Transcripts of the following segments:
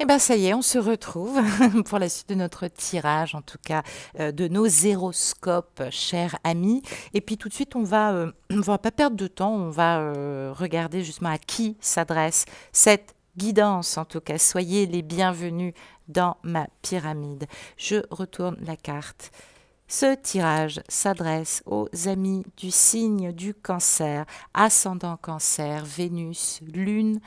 Eh ben ça y est, on se retrouve pour la suite de notre tirage, en tout cas de nos zéroscopes, chers amis. Et puis tout de suite, on va pas perdre de temps, on va regarder justement à qui s'adresse cette guidance. En tout cas, soyez les bienvenus dans ma pyramide. Je retourne la carte. Ce tirage s'adresse aux amis du signe du Cancer, ascendant Cancer, Vénus, Lune,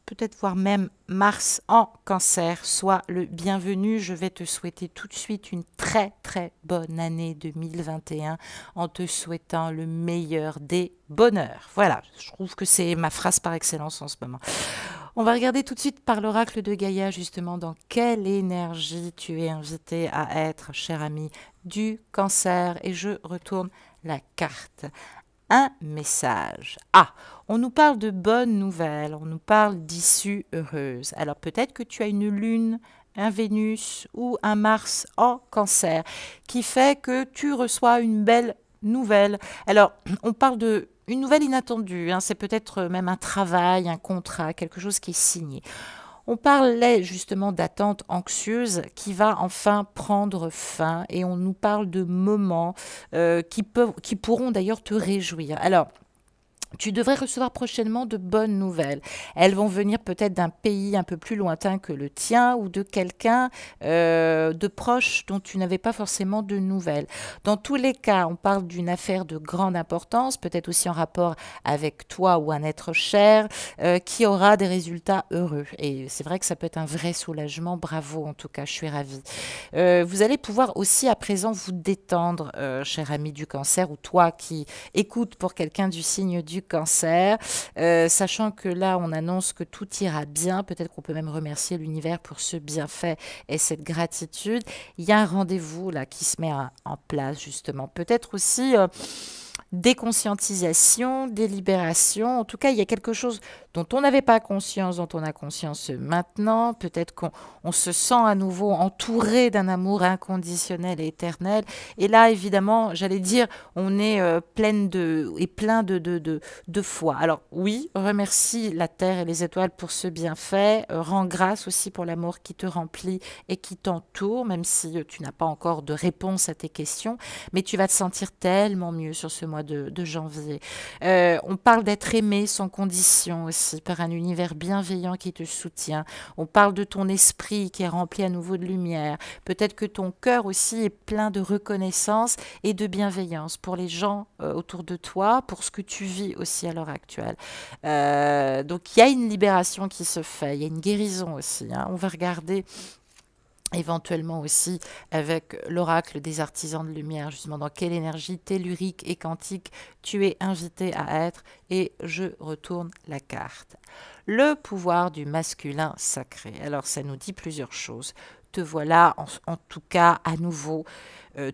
peut-être voire même Mars en Cancer. Sois le bienvenu. Je vais te souhaiter tout de suite une très très bonne année 2021 en te souhaitant le meilleur des bonheurs. Voilà, je trouve que c'est ma phrase par excellence en ce moment. On va regarder tout de suite par l'oracle de Gaïa justement dans quelle énergie tu es invité à être, cher ami du Cancer. Et je retourne la carte. Un message. Ah, on nous parle de bonnes nouvelles, on nous parle d'issues heureuses. Alors peut-être que tu as une lune, un Vénus ou un Mars en Cancer qui fait que tu reçois une belle nouvelle. Alors on parle de une nouvelle inattendue, hein, c'est peut-être même un travail, un contrat, quelque chose qui est signé. On parlait justement d'attente anxieuse qui va enfin prendre fin et on nous parle de moments qui pourront d'ailleurs te réjouir. Alors, tu devrais recevoir prochainement de bonnes nouvelles. Elles vont venir peut-être d'un pays un peu plus lointain que le tien ou de quelqu'un de proche dont tu n'avais pas forcément de nouvelles. Dans tous les cas, on parle d'une affaire de grande importance, peut-être aussi en rapport avec toi ou un être cher, qui aura des résultats heureux. Et c'est vrai que ça peut être un vrai soulagement. Bravo, en tout cas, je suis ravie. Vous allez pouvoir aussi à présent vous détendre, cher ami du Cancer, ou toi qui écoutes pour quelqu'un du signe du Cancer, sachant que là, on annonce que tout ira bien. Peut-être qu'on peut même remercier l'univers pour ce bienfait et cette gratitude. Il y a un rendez-vous là qui se met en place, justement. Peut-être aussi déconscientisation, délibération. En tout cas, il y a quelque chose dont on n'avait pas conscience, dont on a conscience maintenant. Peut-être qu'on se sent à nouveau entouré d'un amour inconditionnel et éternel. Et là, évidemment, j'allais dire, on est pleine et plein de foi. Alors oui, remercie la terre et les étoiles pour ce bienfait. Rends grâce aussi pour l'amour qui te remplit et qui t'entoure, même si tu n'as pas encore de réponse à tes questions. Mais tu vas te sentir tellement mieux sur ce mois de janvier. On parle d'être aimé sans condition aussi, par un univers bienveillant qui te soutient. On parle de ton esprit qui est rempli à nouveau de lumière. Peut-être que ton cœur aussi est plein de reconnaissance et de bienveillance pour les gens autour de toi, pour ce que tu vis aussi à l'heure actuelle. Donc il y a une libération qui se fait, il y a une guérison aussi, hein. On va regarder éventuellement aussi avec l'oracle des artisans de lumière, justement dans quelle énergie tellurique et quantique tu es invité à être, et je retourne la carte. Le pouvoir du masculin sacré. Alors ça nous dit plusieurs choses. Te voilà en tout cas à nouveau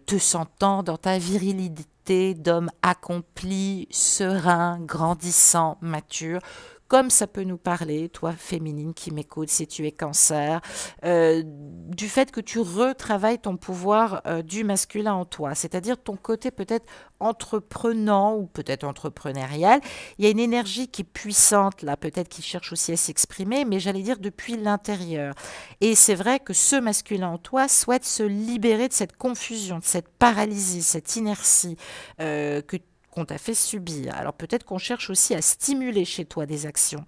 te sentant dans ta virilité d'homme accompli, serein, grandissant, mature, comme ça peut nous parler, toi féminine qui m'écoute, si tu es Cancer, du fait que tu retravailles ton pouvoir du masculin en toi, c'est-à-dire ton côté peut-être entreprenant ou peut-être entrepreneurial. Il y a une énergie qui est puissante là, peut-être qui cherche aussi à s'exprimer, mais j'allais dire depuis l'intérieur. Et c'est vrai que ce masculin en toi souhaite se libérer de cette confusion, de cette paralysie, cette inertie que qu'on t'a fait subir. Alors peut-être qu'on cherche aussi à stimuler chez toi des actions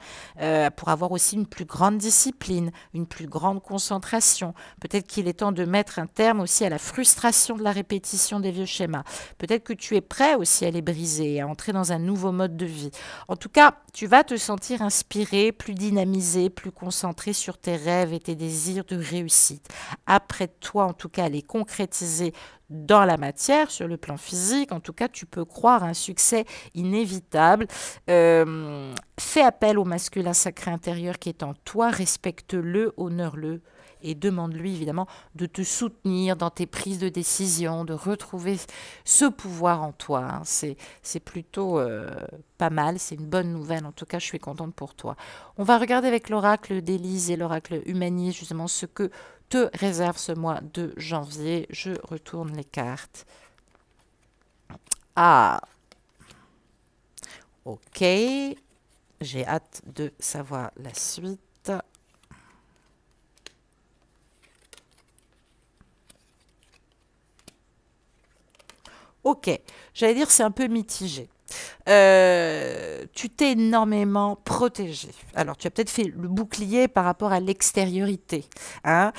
pour avoir aussi une plus grande discipline, une plus grande concentration. Peut-être qu'il est temps de mettre un terme aussi à la frustration de la répétition des vieux schémas. Peut-être que tu es prêt aussi à les briser et à entrer dans un nouveau mode de vie. En tout cas, tu vas te sentir inspiré, plus dynamisé, plus concentré sur tes rêves et tes désirs de réussite. Après toi, en tout cas, à les concrétiser dans la matière, sur le plan physique. En tout cas, tu peux croire à un succès inévitable. Fais appel au masculin sacré intérieur qui est en toi, respecte-le, honore-le et demande-lui évidemment de te soutenir dans tes prises de décision, de retrouver ce pouvoir en toi, hein. C'est plutôt pas mal, c'est une bonne nouvelle. En tout cas, je suis contente pour toi. On va regarder avec l'oracle d'Élise et l'oracle humaniste justement ce que te réserve ce mois de janvier. Je retourne les cartes. Ah, ok. J'ai hâte de savoir la suite. Ok, j'allais dire c'est un peu mitigé. Tu t'es énormément protégé. Alors, tu as peut-être fait le bouclier par rapport à l'extériorité, hein,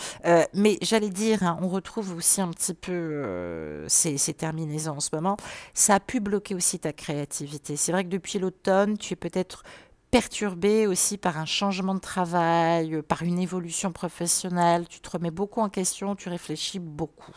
mais j'allais dire, hein, on retrouve aussi un petit peu ces terminaisons en ce moment. Ça a pu bloquer aussi ta créativité. C'est vrai que depuis l'automne, tu es peut-être perturbé aussi par un changement de travail, par une évolution professionnelle. Tu te remets beaucoup en question, tu réfléchis beaucoup.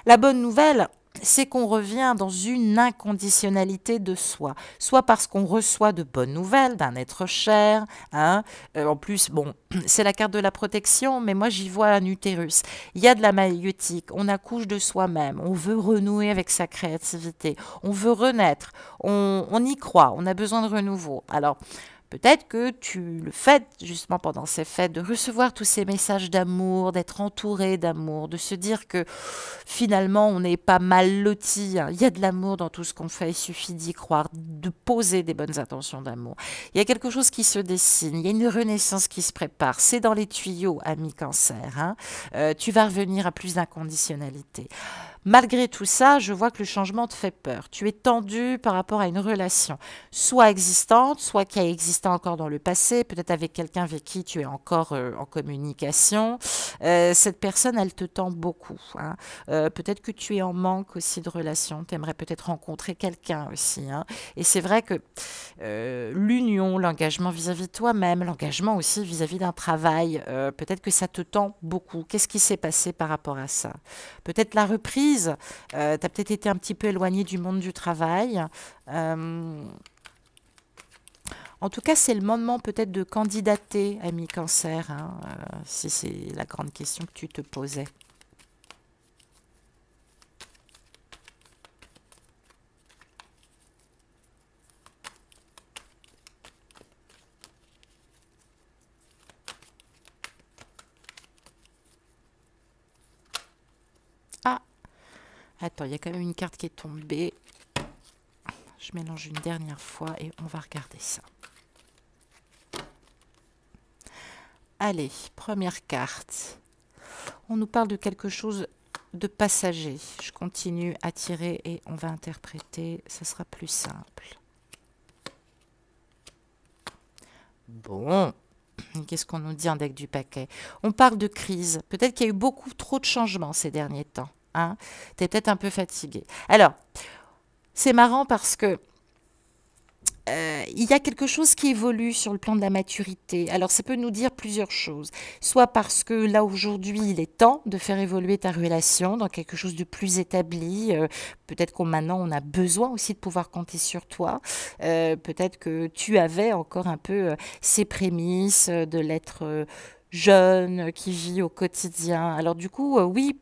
La bonne nouvelle, c'est qu'on revient dans une inconditionnalité de soi, soit parce qu'on reçoit de bonnes nouvelles d'un être cher, hein. En plus, bon, c'est la carte de la protection, mais moi j'y vois un utérus. Il y a de la maïeutique, on accouche de soi-même, on veut renouer avec sa créativité, on veut renaître, on y croit, on a besoin de renouveau. Alors, peut-être que tu le fais justement pendant ces fêtes, de recevoir tous ces messages d'amour, d'être entouré d'amour, de se dire que finalement on n'est pas mal loti, hein. Il y a de l'amour dans tout ce qu'on fait, il suffit d'y croire, de poser des bonnes intentions d'amour. Il y a quelque chose qui se dessine, il y a une renaissance qui se prépare, c'est dans les tuyaux, ami cancer, hein. Tu vas revenir à plus d'inconditionnalité. Malgré tout ça, je vois que le changement te fait peur. Tu es tendu par rapport à une relation, soit existante, soit qui a existé encore dans le passé, peut-être avec quelqu'un avec qui tu es encore en communication. Cette personne, elle te tend beaucoup, hein. Peut-être que tu es en manque aussi de relations. Tu aimerais peut-être rencontrer quelqu'un aussi, hein. Et c'est vrai que l'union, l'engagement vis-à-vis de toi-même, l'engagement aussi vis-à-vis d'un travail, peut-être que ça te tend beaucoup. Qu'est-ce qui s'est passé par rapport à ça? Peut-être la reprise, tu as peut-être été un petit peu éloigné du monde du travail. Euh, En tout cas, c'est le moment peut-être de candidater, ami cancer, hein, si c'est la grande question que tu te posais. Ah, attends, il y a quand même une carte qui est tombée. Je mélange une dernière fois et on va regarder ça. Allez, première carte. On nous parle de quelque chose de passager. Je continue à tirer et on va interpréter. Ça sera plus simple. Bon, qu'est-ce qu'on nous dit en deck du paquet? On parle de crise. Peut-être qu'il y a eu beaucoup trop de changements ces derniers temps, hein. Tu es peut-être un peu fatigué. Alors, c'est marrant parce que il y a quelque chose qui évolue sur le plan de la maturité. Alors, ça peut nous dire plusieurs choses. Soit parce que là, aujourd'hui, il est temps de faire évoluer ta relation dans quelque chose de plus établi. Peut-être qu'on maintenant, on a besoin aussi de pouvoir compter sur toi. Peut-être que tu avais encore un peu ces prémices de l'être jeune, qui vit au quotidien. Alors du coup, oui,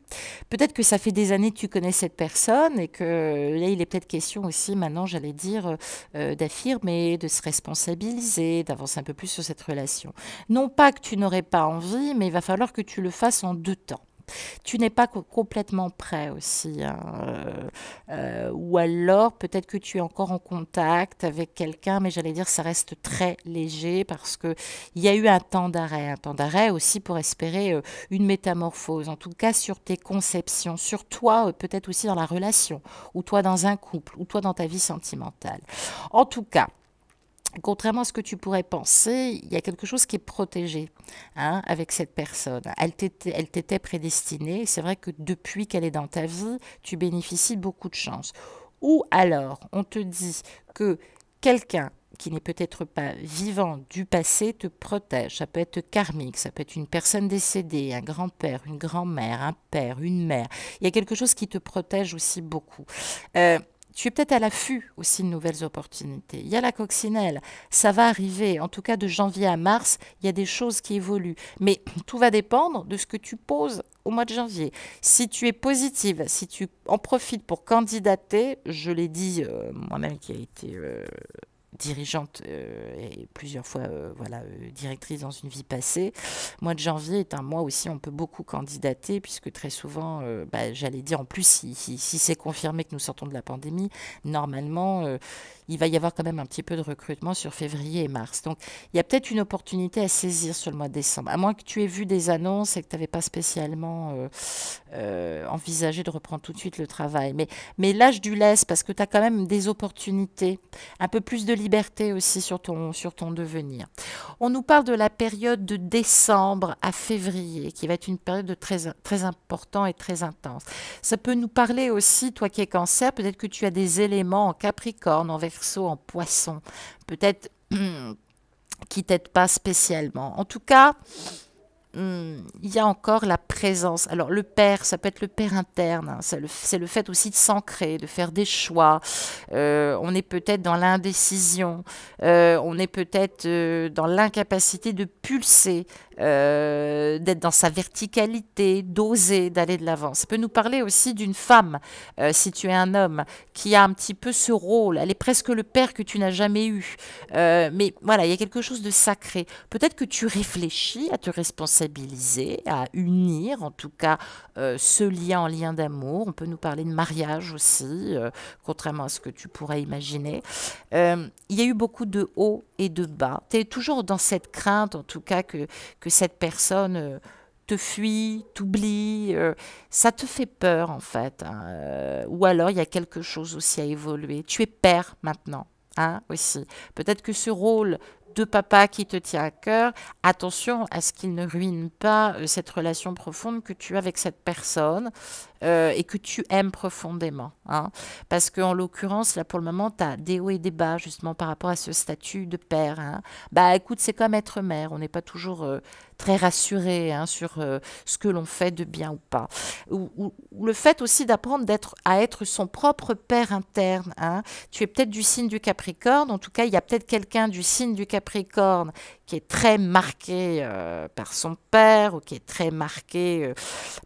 peut-être que ça fait des années que tu connais cette personne et que là, il est peut-être question aussi maintenant, j'allais dire, d'affirmer, de se responsabiliser, d'avancer un peu plus sur cette relation. Non pas que tu n'aurais pas envie, mais il va falloir que tu le fasses en deux temps. Tu n'es pas complètement prêt aussi, hein, ou alors peut-être que tu es encore en contact avec quelqu'un, mais j'allais dire ça reste très léger parce que il y a eu un temps d'arrêt aussi pour espérer une métamorphose, en tout cas sur tes conceptions, sur toi, peut-être aussi dans la relation, ou toi dans un couple, ou toi dans ta vie sentimentale. En tout cas, contrairement à ce que tu pourrais penser, il y a quelque chose qui est protégé, hein, avec cette personne. Elle t'était prédestinée. C'est vrai que depuis qu'elle est dans ta vie, tu bénéficies de beaucoup de chance. Ou alors, on te dit que quelqu'un qui n'est peut-être pas vivant du passé te protège. Ça peut être karmique, ça peut être une personne décédée, un grand-père, une grand-mère, un père, une mère. Il y a quelque chose qui te protège aussi beaucoup. Tu es peut-être à l'affût aussi de nouvelles opportunités. Il y a la coccinelle, ça va arriver. En tout cas, de janvier à mars, il y a des choses qui évoluent. Mais tout va dépendre de ce que tu poses au mois de janvier. Si tu es positive, si tu en profites pour candidater, je l'ai dit moi-même qui a été dirigeante et plusieurs fois voilà, directrice dans une vie passée. Mois de janvier est un mois aussi, on peut beaucoup candidater, puisque très souvent, bah, j'allais dire, en plus, si c'est confirmé que nous sortons de la pandémie, normalement, il va y avoir quand même un petit peu de recrutement sur février et mars. Donc, il y a peut-être une opportunité à saisir sur le mois de décembre, à moins que tu aies vu des annonces et que tu n'avais pas spécialement envisagé de reprendre tout de suite le travail. Mais lâche du lest, parce que tu as quand même des opportunités, un peu plus de liberté aussi sur ton devenir. On nous parle de la période de décembre à février, qui va être une période très, très importante et très intense. Ça peut nous parler aussi, toi qui es cancer, peut-être que tu as des éléments en capricorne, en verseau, en poisson, peut-être qui t'aident pas spécialement. En tout cas, il y a encore la présence. Alors le père, ça peut être le père interne, hein, c'est le fait aussi de s'ancrer, de faire des choix. On est peut-être dans l'indécision, on est peut-être dans l'incapacité de pulser, d'être dans sa verticalité, d'oser, d'aller de l'avant. Ça peut nous parler aussi d'une femme, si tu es un homme, qui a un petit peu ce rôle. Elle est presque le père que tu n'as jamais eu. Mais voilà, il y a quelque chose de sacré. Peut-être que tu réfléchis à te responsabiliser, à unir en tout cas ce lien en lien d'amour. On peut nous parler de mariage aussi, contrairement à ce que tu pourrais imaginer. Il y a eu beaucoup de hauts et de bas. Tu es toujours dans cette crainte, en tout cas, que cette personne te fuit, t'oublie. Ça te fait peur, en fait, hein. Ou alors, il y a quelque chose aussi à évoluer. Tu es père maintenant, hein, aussi. Peut-être que ce rôle de papa qui te tient à cœur, attention à ce qu'il ne ruine pas cette relation profonde que tu as avec cette personne et que tu aimes profondément, hein. Parce qu'en l'occurrence, là pour le moment, tu as des hauts et des bas justement par rapport à ce statut de père, hein. Bah écoute, c'est comme être mère, on n'est pas toujours très rassuré, hein, sur ce que l'on fait de bien ou pas. Ou le fait aussi d'apprendre à être son propre père interne, hein. Tu es peut-être du signe du Capricorne, en tout cas il y a peut-être quelqu'un du signe du Capricorne qui est très marqué par son père ou qui est très marqué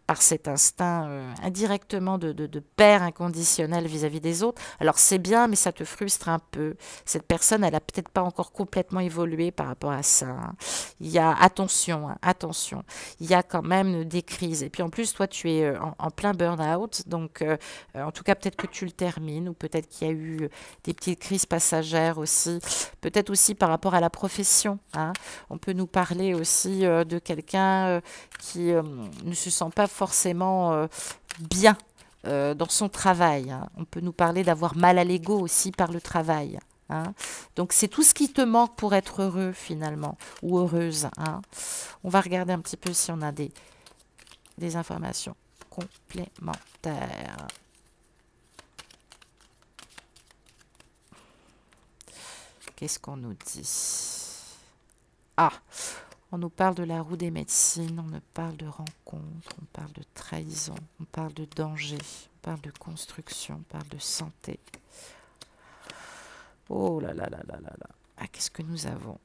par cet instinct indirectement de père inconditionnel vis-à-vis des autres. Alors c'est bien, mais ça te frustre un peu. Cette personne, elle a peut-être pas encore complètement évolué par rapport à ça, hein. Il y a attention, hein, attention. Il y a quand même des crises. Et puis en plus, toi, tu es en plein burn-out, donc en tout cas peut-être que tu le termines ou peut-être qu'il y a eu des petites crises passagères aussi. Peut-être aussi par rapport à la profession, hein. On peut nous parler aussi de quelqu'un qui ne se sent pas forcément bien dans son travail, hein. On peut nous parler d'avoir mal à l'ego aussi par le travail, hein. Donc c'est tout ce qui te manque pour être heureux finalement, ou heureuse, hein. On va regarder un petit peu si on a des informations complémentaires. Qu'est-ce qu'on nous dit? Ah, on nous parle de la roue des médecines, on nous parle de rencontres, on parle de trahison, on parle de danger, on parle de construction, on parle de santé. Oh là là là là là là. Ah, qu'est-ce que nous avons?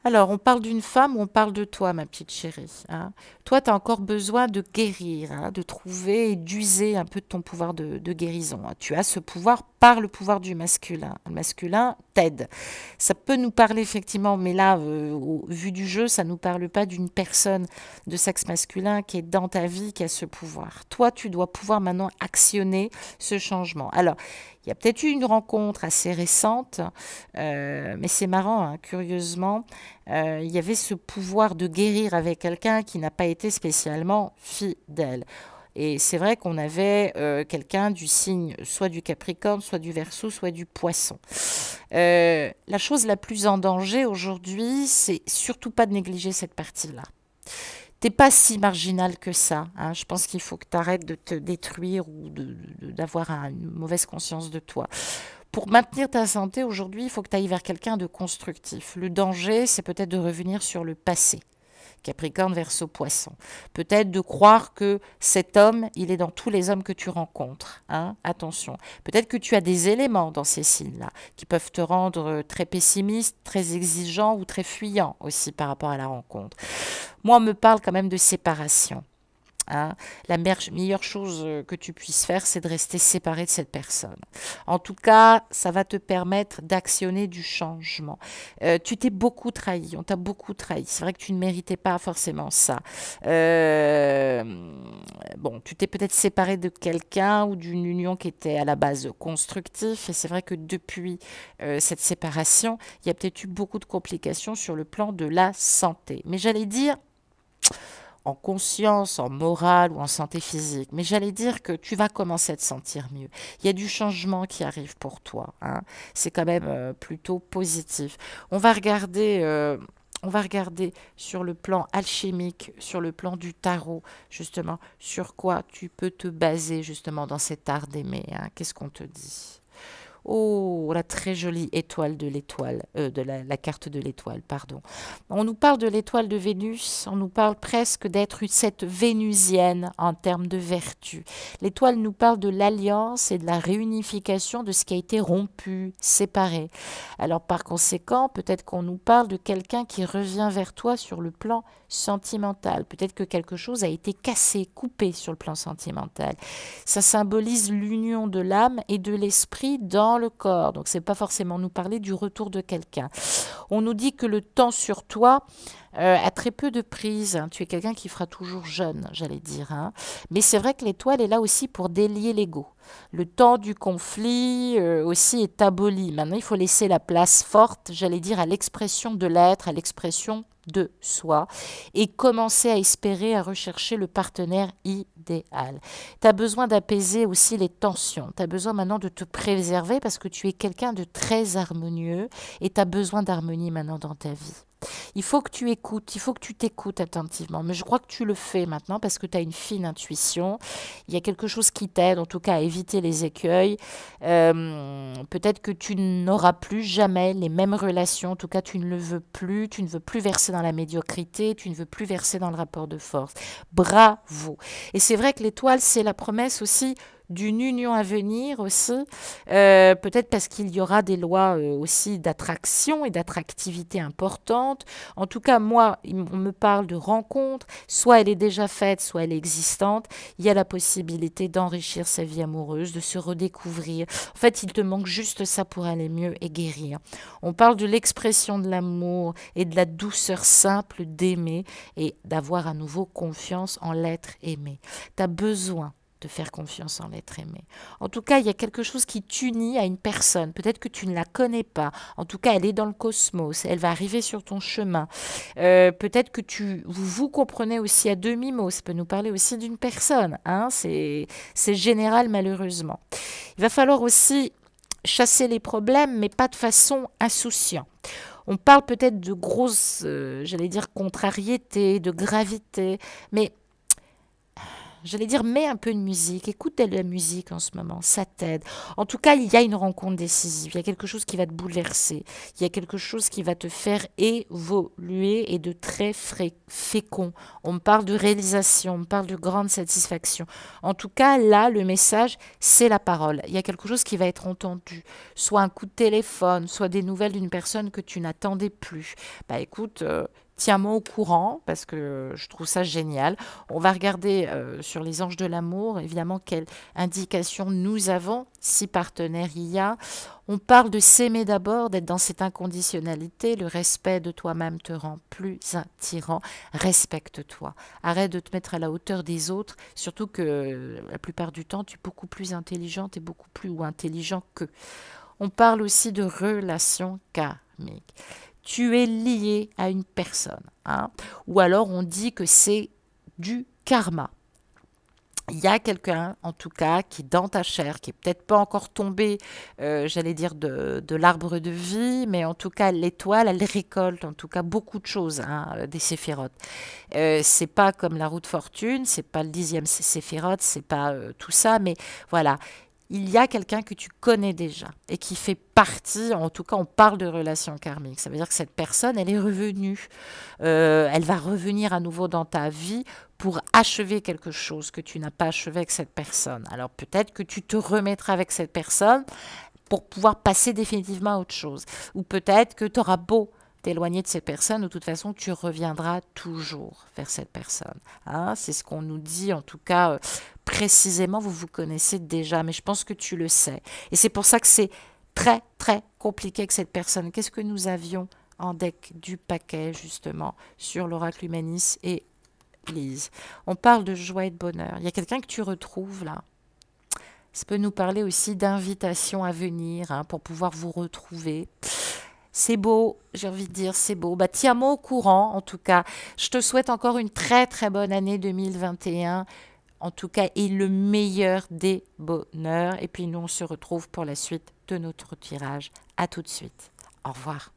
Alors, on parle d'une femme ou on parle de toi, ma petite chérie, hein. Toi, tu as encore besoin de guérir, hein, de trouver et d'user un peu de ton pouvoir de guérison, hein. Tu as ce pouvoir par le pouvoir du masculin. Le masculin t'aide. Ça peut nous parler effectivement, mais là, au vu du jeu, ça ne nous parle pas d'une personne de sexe masculin qui est dans ta vie, qui a ce pouvoir. Toi, tu dois pouvoir maintenant actionner ce changement. Alors, il y a peut-être eu une rencontre assez récente, mais c'est marrant, hein, curieusement, il y avait ce pouvoir de guérir avec quelqu'un qui n'a pas été spécialement fidèle. Et c'est vrai qu'on avait quelqu'un du signe soit du Capricorne, soit du Verseau, soit du Poisson. La chose la plus en danger aujourd'hui, c'est surtout pas de négliger cette partie-là. T'es pas si marginal que ça, hein. Je pense qu'il faut que tu arrêtes de te détruire ou d'avoir une mauvaise conscience de toi. Pour maintenir ta santé aujourd'hui, il faut que tu ailles vers quelqu'un de constructif. Le danger, c'est peut-être de revenir sur le passé. Capricorne, Verseau, Poisson. Peut-être de croire que cet homme, il est dans tous les hommes que tu rencontres, hein. Attention. Peut-être que tu as des éléments dans ces signes-là qui peuvent te rendre très pessimiste, très exigeant ou très fuyant aussi par rapport à la rencontre. Moi, on me parle quand même de séparation. Hein. La meilleure chose que tu puisses faire, c'est de rester séparé de cette personne. En tout cas, ça va te permettre d'actionner du changement. Tu t'es beaucoup trahi, on t'a beaucoup trahi. C'est vrai que tu ne méritais pas forcément ça. Euh, bon, tu t'es peut-être séparé de quelqu'un ou d'une union qui était à la base constructive. Et c'est vrai que depuis cette séparation, il y a peut-être eu beaucoup de complications sur le plan de la santé. Mais j'allais dire en conscience, en morale ou en santé physique. Mais j'allais dire que tu vas commencer à te sentir mieux. Il y a du changement qui arrive pour toi. Hein. C'est quand même plutôt positif. On va regarder... on va regarder sur le plan alchimique, sur le plan du tarot, justement, sur quoi tu peux te baser justement dans cet art d'aimer. Hein. Qu'est-ce qu'on te dit? Oh, la très jolie étoile de l'étoile, la carte de l'étoile, pardon. On nous parle de l'étoile de Vénus, on nous parle presque d'être cette vénusienne en termes de vertu. L'étoile nous parle de l'alliance et de la réunification de ce qui a été rompu, séparé. Alors par conséquent, peut-être qu'on nous parle de quelqu'un qui revient vers toi sur le plan sentimental. Peut-être que quelque chose a été cassé, coupé sur le plan sentimental. Ça symbolise l'union de l'âme et de l'esprit dans le corps. Donc, c'est pas forcément nous parler du retour de quelqu'un. On nous dit que le temps sur toi a très peu de prise. Hein. Tu es quelqu'un qui fera toujours jeune, j'allais dire. Hein. Mais c'est vrai que l'étoile est là aussi pour délier l'ego. Le temps du conflit aussi est aboli. Maintenant, il faut laisser la place forte, j'allais dire, à l'expression de l'être, à l'expression de soi et commencer à espérer, à rechercher le partenaire idéal. Tu as besoin d'apaiser aussi les tensions. Tu as besoin maintenant de te préserver parce que tu es quelqu'un de très harmonieux et tu as besoin d'harmonie maintenant dans ta vie. Il faut que tu écoutes, il faut que tu t'écoutes attentivement. Mais je crois que tu le fais maintenant parce que tu as une fine intuition. Il y a quelque chose qui t'aide, en tout cas, à éviter les écueils. Peut-être que tu n'auras plus jamais les mêmes relations. En tout cas, tu ne le veux plus. Tu ne veux plus verser dans la médiocrité. Tu ne veux plus verser dans le rapport de force. Bravo. Et c'est vrai que l'étoile, c'est la promesse aussi d'une union à venir aussi, peut-être parce qu'il y aura des lois aussi d'attraction et d'attractivité importantes. En tout cas, moi, on me parle de rencontre, soit elle est déjà faite, soit elle est existante. Il y a la possibilité d'enrichir sa vie amoureuse, de se redécouvrir. En fait, il te manque juste ça pour aller mieux et guérir. On parle de l'expression de l'amour et de la douceur simple d'aimer et d'avoir à nouveau confiance en l'être aimé. Tu as besoin de faire confiance en l'être aimé. En tout cas, il y a quelque chose qui t'unit à une personne. Peut-être que tu ne la connais pas. En tout cas, elle est dans le cosmos. Elle va arriver sur ton chemin. Peut-être que vous comprenez aussi à demi-mot. Ça peut nous parler aussi d'une personne. Hein. C'est général, malheureusement. Il va falloir aussi chasser les problèmes, mais pas de façon insouciante. On parle peut-être de grosses, j'allais dire, contrariétés, de gravité, mais j'allais dire, mets un peu de musique, écoute de la musique en ce moment, ça t'aide. En tout cas, il y a une rencontre décisive, il y a quelque chose qui va te bouleverser, il y a quelque chose qui va te faire évoluer et de très fécond. On me parle de réalisation, on me parle de grande satisfaction. En tout cas, là, le message, c'est la parole. Il y a quelque chose qui va être entendu, soit un coup de téléphone, soit des nouvelles d'une personne que tu n'attendais plus. Bah écoute, tiens-moi au courant parce que je trouve ça génial. On va regarder sur les anges de l'amour, évidemment, quelle indication nous avons, si partenaire il y a. On parle de s'aimer d'abord, d'être dans cette inconditionnalité. Le respect de toi-même te rend plus attirant. Respecte-toi. Arrête de te mettre à la hauteur des autres, surtout que la plupart du temps, tu es beaucoup plus intelligente et beaucoup plus ou intelligent qu'eux. On parle aussi de relations karmiques. Tu es lié à une personne. Hein? Ou alors on dit que c'est du karma. Il y a quelqu'un, en tout cas, qui est dans ta chair, qui est peut-être pas encore tombé, j'allais dire, de l'arbre de vie, mais en tout cas, l'étoile, elle récolte, en tout cas, beaucoup de choses, hein, des séphirotes. C'est pas comme la roue de fortune, c'est pas le 10e séphirote, c'est pas tout ça, mais voilà. Il y a quelqu'un que tu connais déjà et qui fait partie, en tout cas on parle de relation karmique, ça veut dire que cette personne elle est revenue, elle va revenir à nouveau dans ta vie pour achever quelque chose que tu n'as pas achevé avec cette personne. Alors peut-être que tu te remettras avec cette personne pour pouvoir passer définitivement à autre chose, ou peut-être que tu auras beau t'éloigner de cette personne, de toute façon, tu reviendras toujours vers cette personne. Hein, c'est ce qu'on nous dit, en tout cas, précisément, vous vous connaissez déjà, mais je pense que tu le sais. Et c'est pour ça que c'est très, très compliqué avec cette personne. Qu'est-ce que nous avions en deck du paquet, justement, sur l'oracle Humanis et Lise? On parle de joie et de bonheur. Il y a quelqu'un que tu retrouves là. Ça peut nous parler aussi d'invitation à venir, hein, pour pouvoir vous retrouver. C'est beau, j'ai envie de dire, c'est beau. Bah, tiens-moi au courant, en tout cas. Je te souhaite encore une très, très bonne année 2021, en tout cas, et le meilleur des bonheurs. Et puis, nous, on se retrouve pour la suite de notre tirage. À tout de suite. Au revoir.